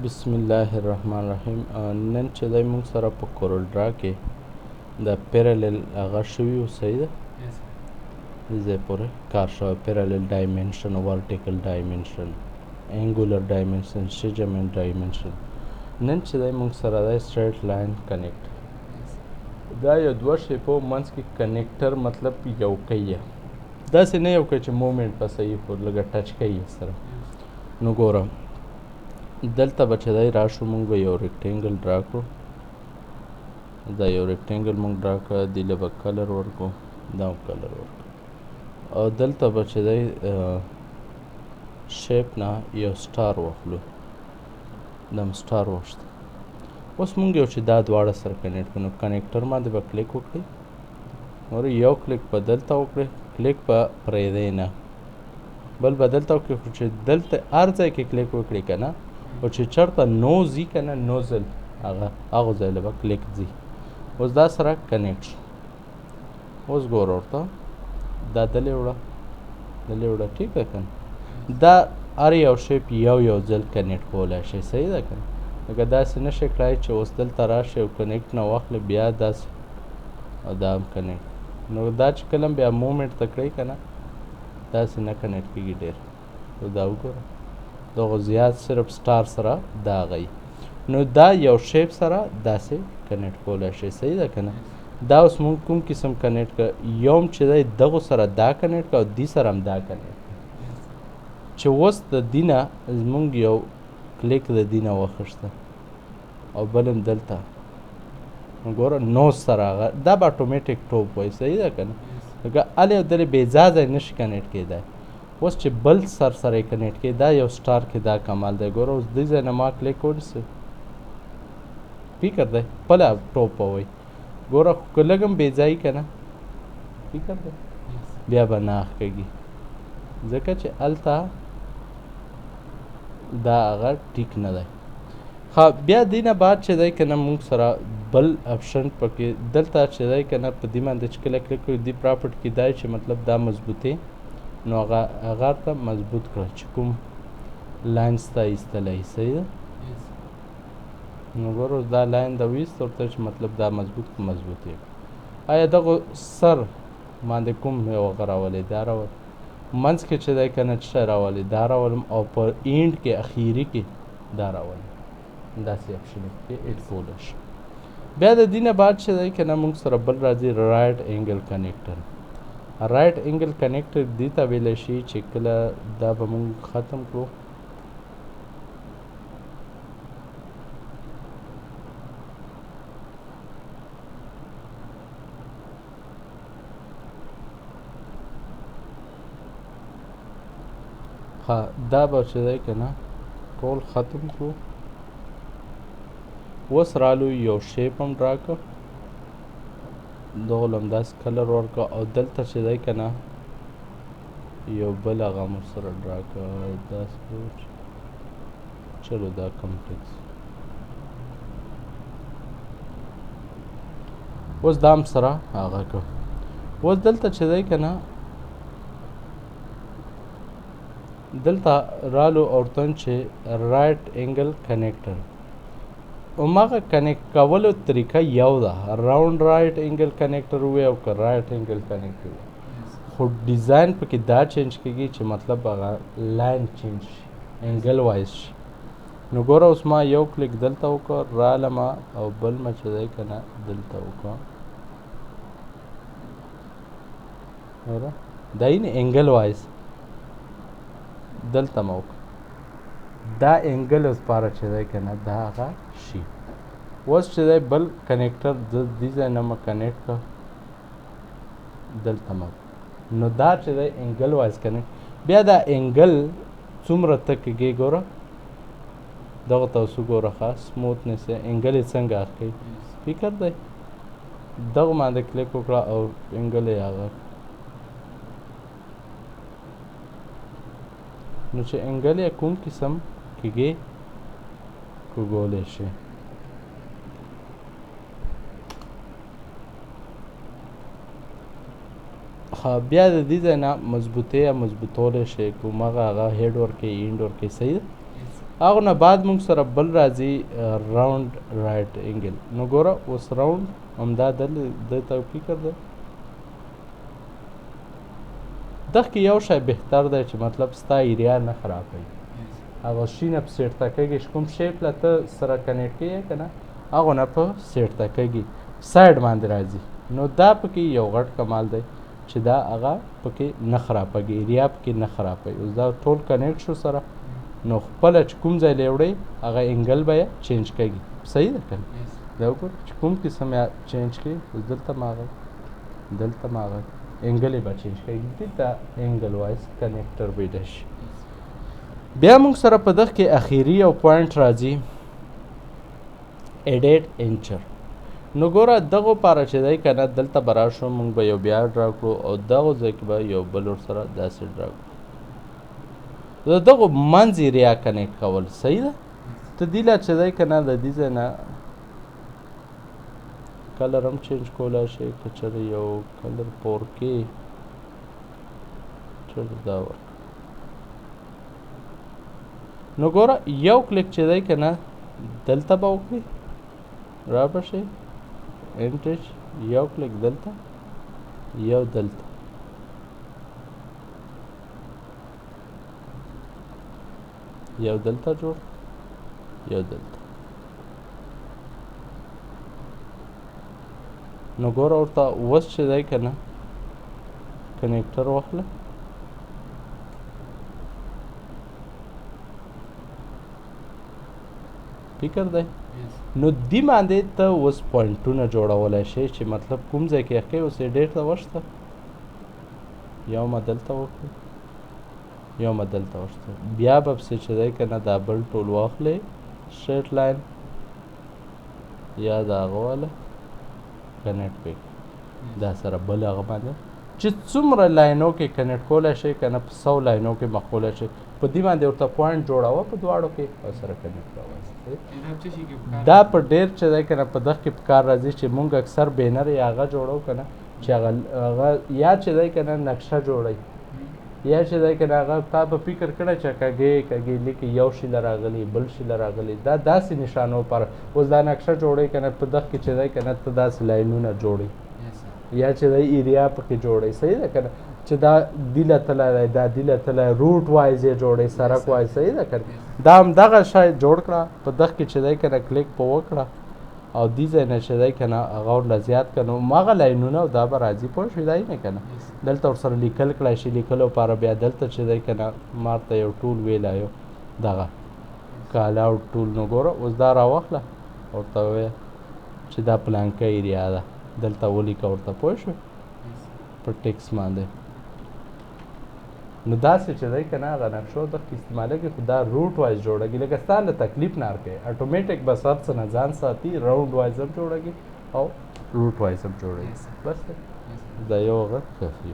بسم الله الرحمن الرحیم. نن چې دی موږ سره په کورلډرا کې د پیرالل هغه شوي و، صحیح ده؟ دې ځای پورې کار شوی. پیرالل ډایمنشن، ورټیکل ډایمنشن، انګولر ډایمنشن، سیجمنټ ډایمنشن. نن چې دی موږ سره دی سټریټ لاین کنیکټ. دا یو دوه شیپو منځ کې کنیکټر مطلب یو کوي، داسې نه یو کوي چې مومنټ په صحیح خو لږه ټچ کوي سره. نو ګوره دلته به چې دی راشو موږ به یو ریکټینګل ډرا کړو. دا یو ریکټینګل موږ ډرا کړه، دې له به کلر ورکړو، دا هم کلر ورکړو، او دلته به چې دی شیپ نه یو سټار واخلو. دم سټار وشته. اوس موږ یو چې دا دواړه سره کنیکټ کړو، نو کنیکټر باندې به کلیک وکړئ. نور یو کلیک به دلته وکړئ، کلیک به پرېږدئ نه، بل به دلته وکړئ. خو چې دلته هر ځای کې کلیک وکړئ که نه، او چې چېرته نو ځي که نه نوزل هغه ځای له به کلیک ځي. اوس دا سره کنیکټ شو. اوس ګوره ورته دا دلې وړه دلې وړه، ټیک ده که نه؟ دا هر یو شیپ یو ځل کنیکټ کولی شئ، صحیح ده که نه؟ لکه داسې نه شئ کړای چې اوس دلته راشئ او کنیکټ نه واخلئ بیا داسې، او دا هم کنیکټ. نو دا چې کله بیا مومنټ ته کړئ که نه داسې نه کنیکټ کېږي ډېر. نو دا وګوره دغه زیات صرف سټار سره دا غي. نو دا یو شیپ سره داسې کنیکټ کولی شئ، صحیح ده که نه؟ دا اوس مونږ کوم قسم کنیکټ کړه، یو هم چې دی دغو سره دا کنیکټ کړه او دې سره هم دا کنیکټ کړه. چې اوس د دې نه زمونږ یو کلیک د دې نه واخیسته او بل هم دلته ګوره نوز سره هغه دا به اټومیټیک ټوپ وایي، صحیح ده که نه؟ لکه هلې او دلې بې ځایه نشي کنیکټ کېدی. اوس چې بل سره یې کنیکټ کړي، دا یو سټار کې دا کمال دی. ګوره اوس دې ځای نه ما کلیک ونیسئ، فکر دی خپله ټوپ به وایي. ګوره که لږ هم بې ځایي که نه، فکر دی بیا به نه اخکږي، ځکه چې هلته دا هغه ټیک نه دی. ها بیا دې نه بعد چې دی که نه موږ سره بل اپشن پکې دلته چې دی که نه په دې باندې چې کله کلیک کړو دې پراپرټ کې دی چې مطلب دا مضبوطې، نو هغه ته مضبوط کړه چې کوم لاین ستا ایستلی، صحیح ده؟ نو ګوره دا لاین د ویست ورته چې مطلب دا مضبوط یې. آیا دغه سر باندې کوم یو هغه راولئ، دا راول منځ کې چې دی که نه څه شی راولئ، دا راولم، او په اینډ کې اخیري کې دا راولم. داسې اپشن کې ایډ کولی شي. بیا د دې نه بعد چې دی که نه موږ سره بل راځي رایټ اینګل کنیکټر. رایټ اینګل کنیکټر دې ته ویلی شي چې کله دا به موږ ختم کړو، ها دا به چې دی که نه ټول ختم کړو. اوس رالو یو شیپ هم ډرا کړه، دغه له همداسې کلر ورکړه، او دلته چې دی که نه یو بل هغه هم ورسره ډرا کړه، داسې چلو دا کمپلیکس. اوس دا هم سره هغه کړه. اوس دلته چې دی که نه دلته رالو اورتن چې رایټ اینګل کنیکټر، هماغه کنیکټ کولو طریقه یو ده، راوند رایټ اینګل کنیکټر ووایي او که رایټ اینګل کنیکټر ووایي، خو ډیزاین پکې دا چینج کېږي چې مطلب هغه لاین چینج شي، اینګل وایز شي. نو ګوره اوس ما یو کلیک دلته وکړه، رالمه او بل مه چې دی که نه دلته وکړه، ګوره دا یې اینګل وایز دلته مه وکړه، دا اینګل لپاره چې دی که نه دا هغه شي. اوس چې دی بل کنیکټر دې ځای نه مه کنیکټ کړه، دلته مه، نو دا چې دی اینګل وایز کنیکټ. بیا دا اینګل څومره ته کېږي ګوره دغه ته اوس وګوره ښه سموتنس یې اینګل یې څنګه اخلي، فکر دی دغه باندې کلیک وکړه او اینګل یې هغه، نو چې اینګل یې کوم قسم کېږي کولی شي. بیا د دې ځای نه مضبوطې یا مضبوطولی شي، کوم هغه هیډ ورکوي اینډ ورکوي، صحیح ده؟ هغه نه بعد موږ سره بل راځي راوند رایټ انګل. نو ګوره اوس راوند همدا د فکر دی دغه کې یو شی بهتر دی چې مطلب ستا ایریا نه خرابوي. هغه شي نه په سیټ کېږي چې کوم شیپ له ته سره کنیکټ کېږي که نه هغه نه په سیټ کېږي سایډ باندې راځي. نو دا پکې یو غټ کمال دی چې دا هغه پکې نه خرابېږي ایریا پکې نه خرابوي. اوس دا ټول کنیکټ شو سره نو خپله چې کوم ځای لی وړئ هغه انګل به یې چینج کېږي. صحیح ده که نه دا وګوره چې کوم قسم یې چینج کړي اوس دلته م هغه دلته م هغه انګل یې به چینج کېږي دا انګل وایز کنیکټر ویلی شي. بیا موږ سره په دغه کې اخیري یو پوینټ راځي ایډیټ انچر. نو ګوره دغو پاره چې دی که نه دلته به راشو موږ به یو بیا ډرا کړو او دغو ځای کې به یو بل ورسره داسې ډرا کړو د دغو منځ ایریا کنیکټ کول. صحیح ده ته دې لا چې دی که نه د دې ځای نه کلر هم چینج کولی شي که چېرې یو کلر 4K چېرته دا ورکړه. نو ګوره یو کلیک چې دی که نه دلته به وکړي را به شي انټیج یو کلیک دلته یو دلته یو دلته جوړ یو دلته. نو ګوره ورته اوس چې دی که نه کنیکټر واخله فکر دی نو دې باندې ته اوس پوینټونه جوړولی شي چې مطلب کوم ځای کې یې اوس ایډیټ ته وشته یو مه دلته وکړو یو مه دلته وشته بیا به پسې چې دی که نه دا بل ټول واخلې سټریټ لاین یا د هغه والا کنیکټ کړئ دا سره بل هغه باندې چې څومره لاینو کې کنیکټ کولی شئ که نه په 100 لاینو کې مخولی شئ په دې باندې ورته پوینټ جوړوه په دواړو کې او سره کنیکټ کوه. دا په ډېر چې دی که نه په دغه کې په کار راځي چې مونږ اکثر بینر یا هغه جوړو که نه چې هغه یا چې دی که نه نقشه جوړوي یا چې دی که نه هغه تا به فکر کړی چې کږې لیکې یو شي له راغلي بل شي له راغلي دا داسې نشانو پر اوس دا نقشه جوړوي که نه په دغه کې چې دی که نه ته داسې لاینونه جوړوي یا چې دی ایریا پکې جوړوي. صحیح ده که نه چې دا دیله تلی دی دا دیله تلی روټ وایز یې جوړوي سرک وایز. صحیح ده که نه دا همدغه شی جوړ کړه په دغه کې چې دی که نه کلیک په وکړه او دې ځای نه چې دی که نه هغه ورله زیات کړه نو هماغه لاینونه او دا به راځي پوه شوې دی نه که نه دلته ورسره لیکل کړی شي لیکلو لپاره بیا دلته چې دی که نه ما ته یو ټول ویلی دغه کال اوټ ټول. نو ګوره اوس دا راواخله ورته ووایه چې دا پلانکه ایریا ده دلته ولیکه ورته پوه شوې په ټیکس باندې. نو داسې چې دی که نه هغه نقشو دغه استعمالېږي خو دا روټ وایز جوړېږي لکه ستا له تکلیف نه ورکوي اټومیټک بس هر څه نه ځان ساتي راوند وایز هم جوړېږي او روټ وایز هم جوړېږي. بس دا یو هغه کافي